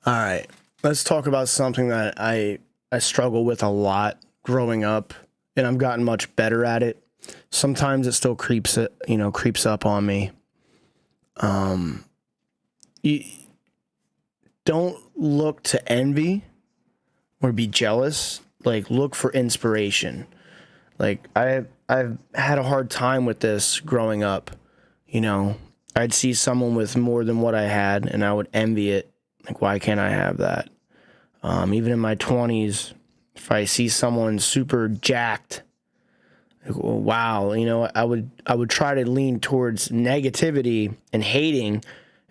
All right, let's talk about something that I struggle with a lot growing up, and I've gotten much better at it. Sometimes it still creeps up on me. You don't look to envy or be jealous. Like, look for inspiration. Like, I've had a hard time with this growing up. You know, I'd see someone with more than what I had, and I would envy it. Like, why can't I have that? Even in my 20s, if I see someone super jacked, like, well, wow, I would try to lean towards negativity and hating,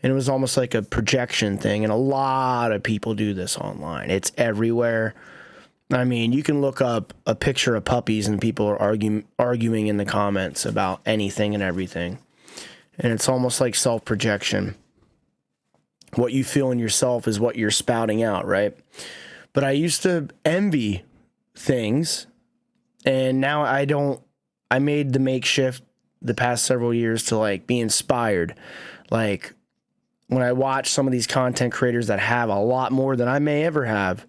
and it was almost like a projection thing. And a lot of people do this online. It's everywhere. I mean, you can look up a picture of puppies, and people are arguing in the comments about anything and everything. And it's almost like self-projection. What you feel in yourself is what you're spouting out, right? But I used to envy things, and now I don't. I made the makeshift the past several years to like be inspired. Like, when I watch some of these content creators that have a lot more than I may ever have,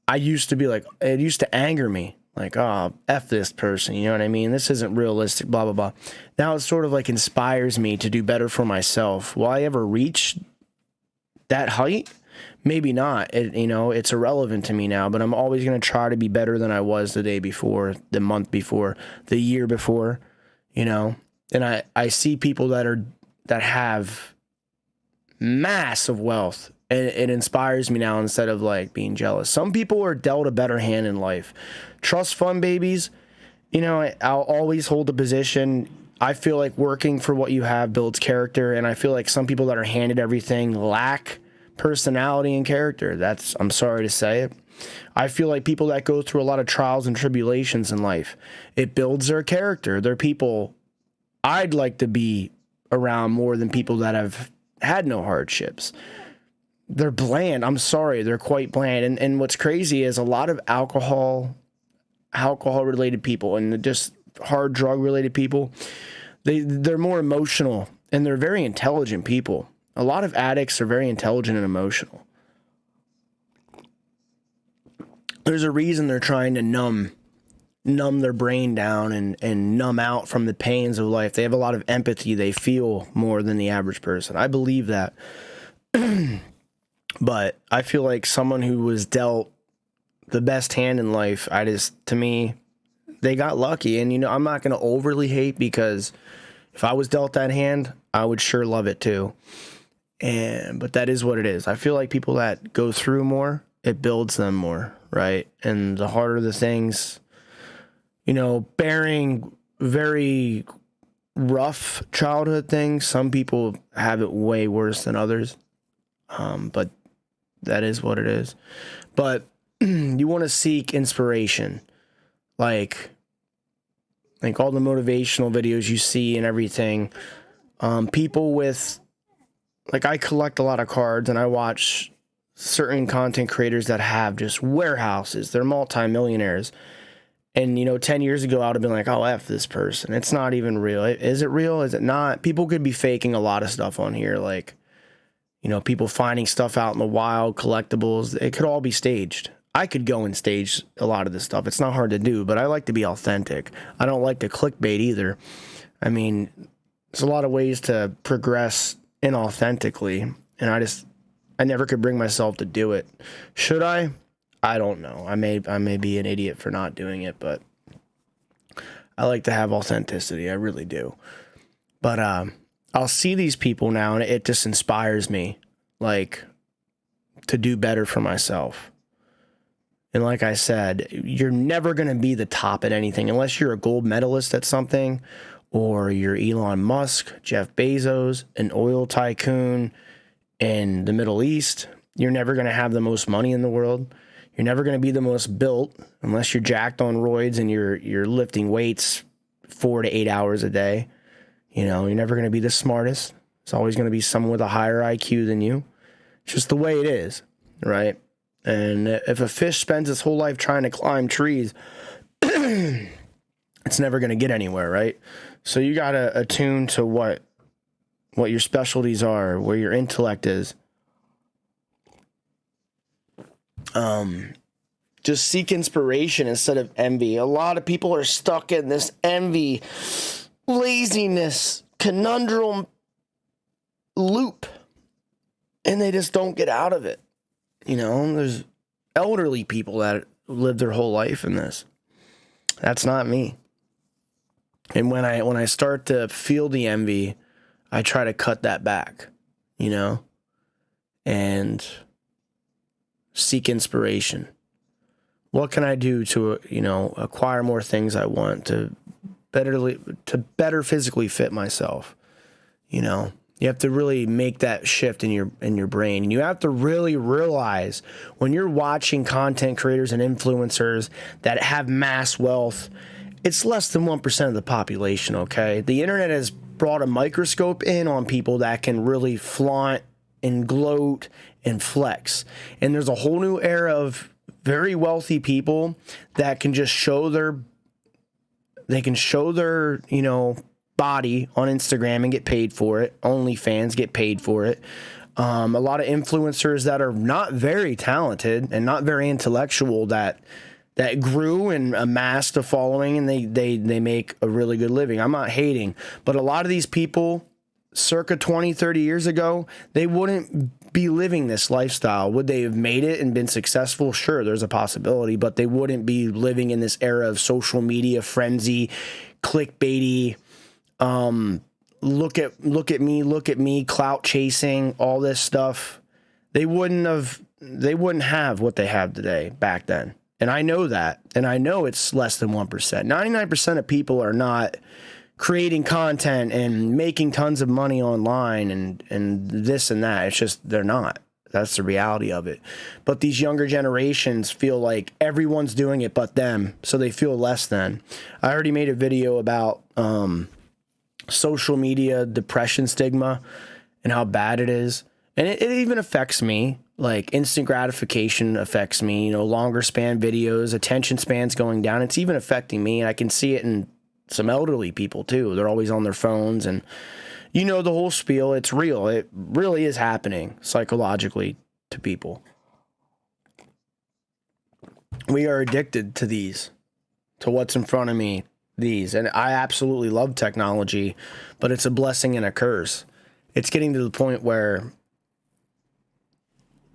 I used to be like, it used to anger me. Like, oh, F this person, you know what I mean? This isn't realistic, blah, blah, blah. Now it sort of like inspires me to do better for myself. Will I ever reach that height? Maybe not. It's irrelevant to me now, but I'm always going to try to be better than I was the day before, the month before, the year before, And I see people that have massive wealth, and it inspires me now instead of like being jealous. Some people are dealt a better hand in life. Trust fund babies, I'll always hold a position. I feel like working for what you have builds character, and I feel like some people that are handed everything lack personality and character. I'm sorry to say it. I feel like people that go through a lot of trials and tribulations in life, it builds their character. They're people I'd like to be around more than people that have had no hardships. They're bland. I'm sorry. They're quite bland. And what's crazy is a lot of alcohol related people and just hard drug related people, they're more emotional, and they're very intelligent people. A lot of addicts are very intelligent and emotional. There's a reason they're trying to numb their brain down and numb out from the pains of life. They have a lot of empathy. They feel more than the average person. I believe that. But I feel like someone who was dealt the best hand in life, to me, they got lucky. And, I'm not going to overly hate, because if I was dealt that hand, I would sure love it too. But that is what it is. I feel like people that go through more, it builds them more, right? And the harder the things, bearing very rough childhood things, some people have it way worse than others. But that is what it is. But you want to seek inspiration, like all the motivational videos you see and everything. People with, like, I collect a lot of cards, and I watch certain content creators that have just warehouses. They're multimillionaires. And, 10 years ago, I would have been like, oh, F this person. It's not even real. Is it real? Is it not? People could be faking a lot of stuff on here. Like, people finding stuff out in the wild, collectibles. It could all be staged. I could go and stage a lot of this stuff. It's not hard to do, but I like to be authentic. I don't like to clickbait either. I mean, there's a lot of ways to progress inauthentically, and I never could bring myself to do it. Should I? I don't know. I may be an idiot for not doing it, but I like to have authenticity. I really do. But I'll see these people now, and it just inspires me, like, to do better for myself. And like I said, you're never going to be the top at anything unless you're a gold medalist at something, or you're Elon Musk, Jeff Bezos, an oil tycoon in the Middle East. You're never going to have the most money in the world. You're never going to be the most built unless you're jacked on roids and you're lifting weights 4 to 8 hours a day. You're never going to be the smartest. It's always going to be someone with a higher IQ than you. It's just the way it is, right? And if a fish spends its whole life trying to climb trees, it's never going to get anywhere, right? So you got to attune to what your specialties are, where your intellect is. Just seek inspiration instead of envy. A lot of people are stuck in this envy, laziness, conundrum loop, and they just don't get out of it. You know, there's elderly people that live their whole life in this. That's not me. And when I start to feel the envy, I try to cut that back, you know, and seek inspiration. What can I do to, you know, acquire more things I want, to better physically fit myself? You know, you have to really make that shift in your brain. And you have to really realize when you're watching content creators and influencers that have mass wealth, it's less than 1% of the population, okay? The internet has brought a microscope in on people that can really flaunt and gloat and flex. And there's a whole new era of very wealthy people that can just show their, you know, body on Instagram and get paid for it. OnlyFans get paid for it. A lot of influencers that are not very talented and not very intellectual that grew and amassed a following, and they make a really good living. I'm not hating, but a lot of these people circa 20, 30 years ago, they wouldn't be living this lifestyle. Would they have made it and been successful? Sure, there's a possibility, but they wouldn't be living in this era of social media frenzy, clickbaity, look at me, clout chasing, all this stuff. They wouldn't have what they have today back then. And I know that. And I know it's less than 1%. 99% of people are not creating content and making tons of money online and this and that. It's just they're not. That's the reality of it. But these younger generations feel like everyone's doing it but them, so they feel less than. I already made a video about social media depression stigma and how bad it is. And it even affects me. Like instant gratification affects me, you know, longer span videos, attention spans going down. It's even affecting me. And I can see it in some elderly people too. They're always on their phones and, you know, the whole spiel. It's real. It really is happening psychologically to people. We are addicted to these, to what's in front of me, these. And I absolutely love technology, but it's a blessing and a curse. It's getting to the point where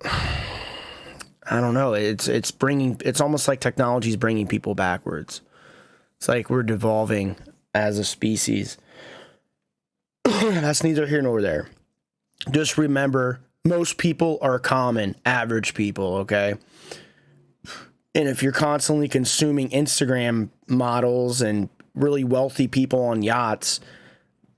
I don't know. It's almost like technology is bringing people backwards. It's like we're devolving as a species. That's neither here nor there. Just remember, most people are common, average people, okay? And if you're constantly consuming Instagram models and really wealthy people on yachts,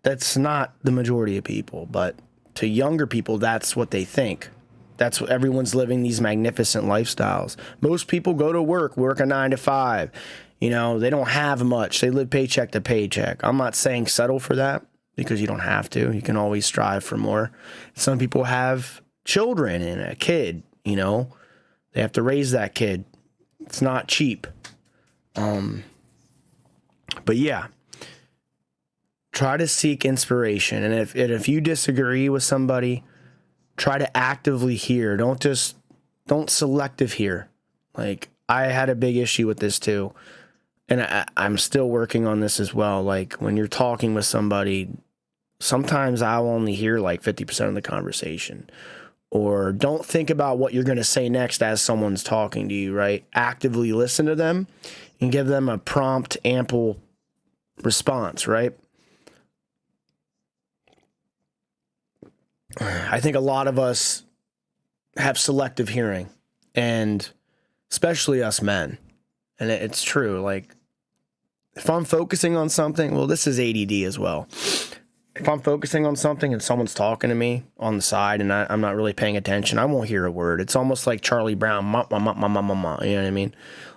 that's not the majority of people. But to younger people, that's what they think. That's what everyone's living, these magnificent lifestyles. Most people go to work a 9 to 5. You know, they don't have much. They live paycheck to paycheck. I'm not saying settle for that because you don't have to. You can always strive for more. Some people have children and a kid, you know. They have to raise that kid. It's not cheap. But yeah. Try to seek inspiration. And if you disagree with somebody, try to actively hear. Don't selective hear. Like, I had a big issue with this too. And I'm still working on this as well. Like, when you're talking with somebody, sometimes I'll only hear like 50% of the conversation. Or don't think about what you're going to say next as someone's talking to you, right? Actively listen to them and give them a prompt, ample response, right? I think a lot of us have selective hearing, and especially us men. And it's true. Like, if I'm focusing on something, well, this is ADD as well. If I'm focusing on something and someone's talking to me on the side and I'm not really paying attention, I won't hear a word. It's almost like Charlie Brown, you know what I mean?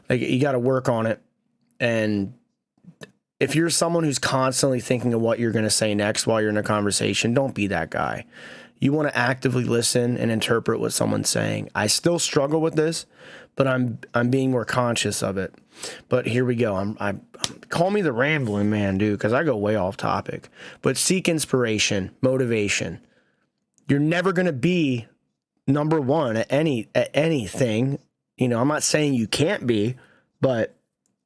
Like, you got to work on it. And if you're someone who's constantly thinking of what you're going to say next while you're in a conversation, don't be that guy. You want to actively listen and interpret what someone's saying. I still struggle with this, but I'm being more conscious of it. But here we go. I'm call me the rambling man, dude, because I go way off topic. But seek inspiration, motivation. You're never going to be number one at anything. I'm not saying you can't be, but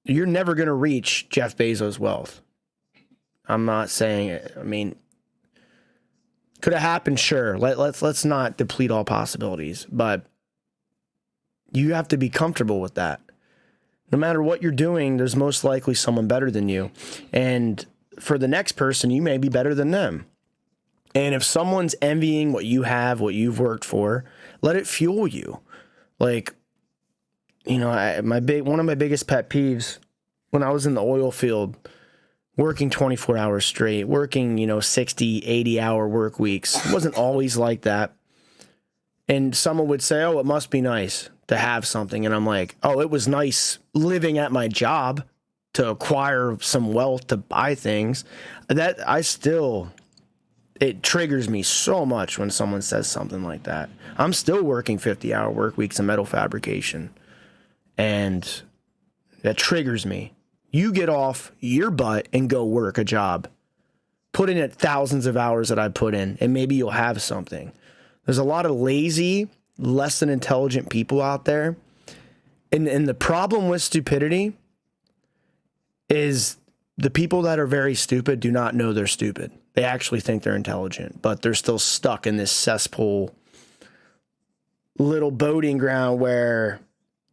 you're never going to reach Jeff Bezos' wealth. I'm not saying it. I mean, could have happened, sure. Let's not deplete all possibilities, but you have to be comfortable with that. No matter what you're doing, there's most likely someone better than you. And for the next person, you may be better than them. And if someone's envying what you have, what you've worked for, let it fuel you. Like, one of my biggest pet peeves when I was in the oil field, working 24 hours straight, working, 60, 80-hour work weeks. It wasn't always like that. And someone would say, oh, it must be nice to have something. And I'm like, oh, it was nice living at my job to acquire some wealth to buy things. It triggers me so much when someone says something like that. I'm still working 50-hour work weeks in metal fabrication. And that triggers me. You get off your butt and go work a job. Put in thousands of hours that I put in, and maybe you'll have something. There's a lot of lazy, less than intelligent people out there. And the problem with stupidity is the people that are very stupid do not know they're stupid. They actually think they're intelligent, but they're still stuck in this cesspool little boating ground where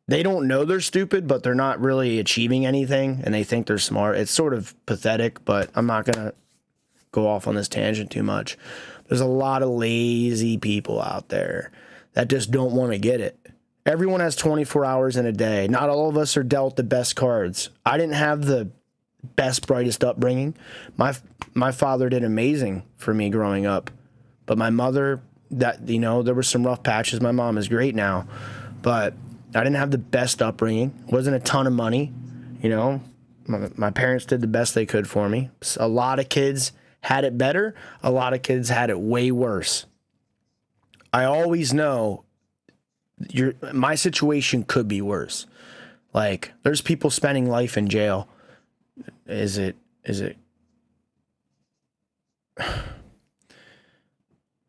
they don't know they're stupid, but they're not really achieving anything, and they think they're smart. It's sort of pathetic, but I'm not going to go off on this tangent too much. There's a lot of lazy people out there that just don't want to get it. Everyone has 24 hours in a day. Not all of us are dealt the best cards. I didn't have the best, brightest upbringing. My father did amazing for me growing up, but my mother, there were some rough patches. My mom is great now, but I didn't have the best upbringing. Wasn't a ton of money, My parents did the best they could for me. A lot of kids had it better. A lot of kids had it way worse. I always know my situation could be worse. Like, there's people spending life in jail. Is it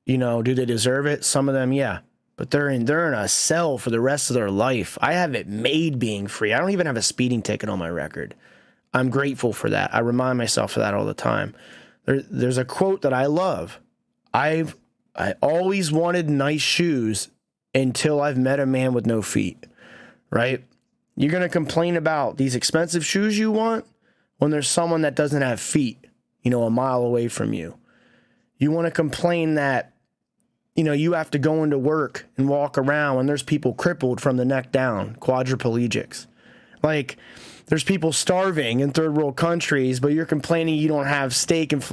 do they deserve it? Some of them, yeah. But they're in a cell for the rest of their life. I have it made being free. I don't even have a speeding ticket on my record. I'm grateful for that. I remind myself of that all the time. There's a quote that I love. I always wanted nice shoes until I've met a man with no feet, right? You're going to complain about these expensive shoes you want when there's someone that doesn't have feet, a mile away from you. You want to complain that you have to go into work and walk around when there's people crippled from the neck down, quadriplegics. Like, there's people starving in third world countries, but you're complaining you don't have steak and,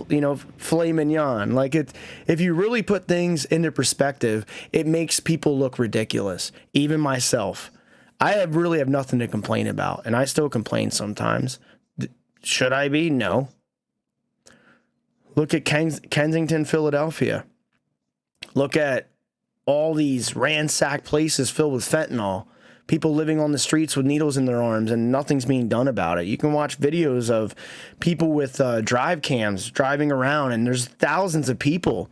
filet mignon. Like, if you really put things into perspective, it makes people look ridiculous. Even myself. I really have nothing to complain about, and I still complain sometimes. Should I be? No. Look at Kensington, Philadelphia. Look at all these ransacked places filled with fentanyl. People living on the streets with needles in their arms, and nothing's being done about it. You can watch videos of people with drive cams driving around, and there's thousands of people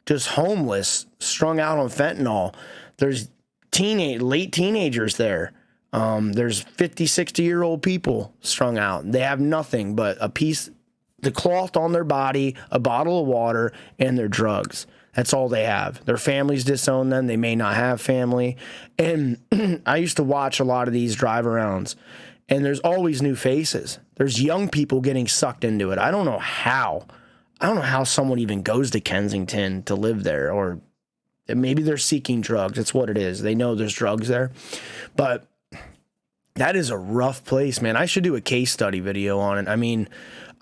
just homeless, strung out on fentanyl. There's late teenagers there. There's 50, 60-year-old people strung out. They have nothing but the cloth on their body, a bottle of water, and their drugs. That's all they have. Their families disown them. They may not have family. And I used to watch a lot of these drive-arounds, and there's always new faces. There's young people getting sucked into it. I don't know how someone even goes to Kensington to live there, or maybe they're seeking drugs. That's what it is. They know there's drugs there. But that is a rough place, man. I should do a case study video on it. I mean,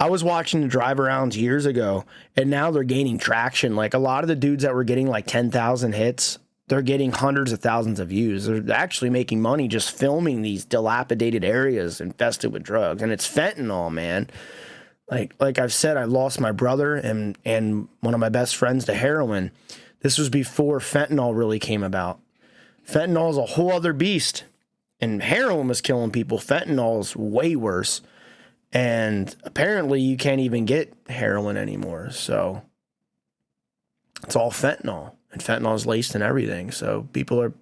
I was watching the drive-arounds years ago, and now they're gaining traction. Like, a lot of the dudes that were getting like 10,000 hits, they're getting hundreds of thousands of views. They're actually making money just filming these dilapidated areas infested with drugs. And it's fentanyl, man. Like I've said, I lost my brother and one of my best friends to heroin. This was before fentanyl really came about. Fentanyl is a whole other beast. And heroin was killing people. Fentanyl is way worse. And apparently you can't even get heroin anymore. So it's all fentanyl. And fentanyl is laced in everything. So people are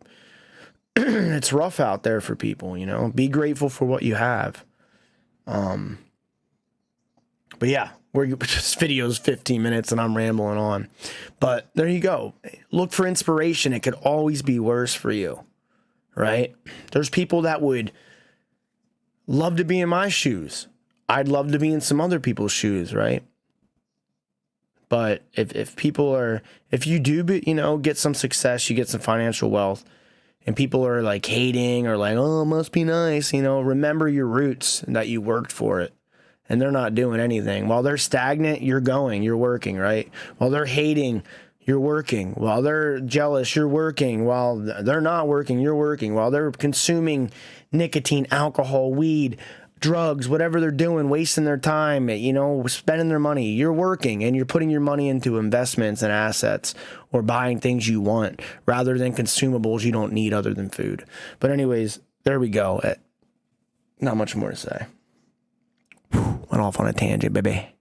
it's rough out there for people, you know. Be grateful for what you have. But yeah, this video's 15 minutes and I'm rambling on. But there you go. Look for inspiration. It could always be worse for you, right? There's people that would love to be in my shoes. I'd love to be in some other people's shoes, right? But if you do, you know, get some success, you get some financial wealth, and people are like hating or like, oh, it must be nice, you know, remember your roots and that you worked for it. And they're not doing anything. While they're stagnant, you're working, right? While they're hating, you're working. While they're jealous, you're working. While they're not working, you're working. While they're consuming nicotine, alcohol, weed, drugs, whatever they're doing, wasting their time, you know, spending their money, you're working, and you're putting your money into investments and assets or buying things you want rather than consumables you don't need other than food. But anyways, there we go. Not much more to say. Went off on a tangent, baby.